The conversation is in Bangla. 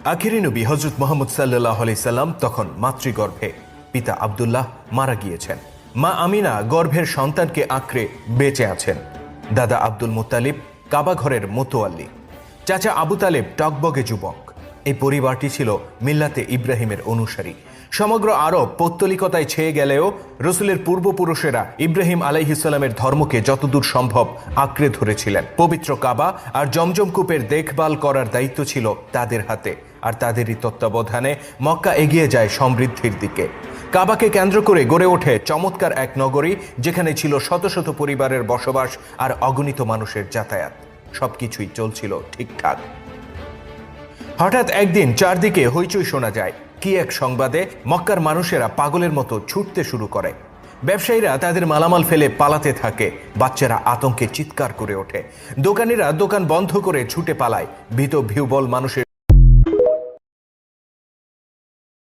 আখিরি নবী হযরত মুহাম্মদ সাল্লাল্লাহু আলাইহি সাল্লাম তখন মাতৃগর্ভে। পিতা আব্দুল্লাহ মারা গিয়েছেন। মা আমিনা গর্ভের সন্তানকে আঁকড়ে বেঁচে আছেন। দাদা আব্দুল মুত্তালিব কাবা ঘরের মোতোয়াল্লি। চাচা আবু তালেব টকবগে যুবক। এই পরিবারটি ছিল মিল্লাতে ইব্রাহিমের অনুসারী। সমগ্র আরব পৌত্তলিকতায় ছেয়ে গেলেও রসুলের পূর্বপুরুষেরা ইব্রাহিম আলাইহিস সালামের ধর্মকে যতদূর সম্ভব আঁকড়ে ধরেছিলেন। পবিত্র কাবা আর জমজম কূপের দেখভাল করার দায়িত্ব ছিল তাদের হাতে, আর তাদেরই তত্ত্বাবধানে মক্কা এগিয়ে যায় সমৃদ্ধির দিকে। কাবাকে কেন্দ্র করে গড়ে ওঠে চমৎকার এক নগরী, যেখানে ছিল শত শত পরিবারের বসবাস আর অগণিত মানুষের যাতায়াত। সবকিছুই চলছিল ঠিকঠাক। হঠাৎ একদিন চারদিকে হইচই শোনা যায়। কি এক সংবাদে! মক্কার মানুষেরা পাগলের মতো ছুটতে শুরু করে। ব্যবসায়ীরা তাদের মালামাল ফেলে পালাতে থাকে। বাচ্চারা আতঙ্কে চিৎকার করে ওঠে। দোকানিরা দোকান বন্ধ করে ছুটে পালায়। ভীত বিহ্বল মানুষের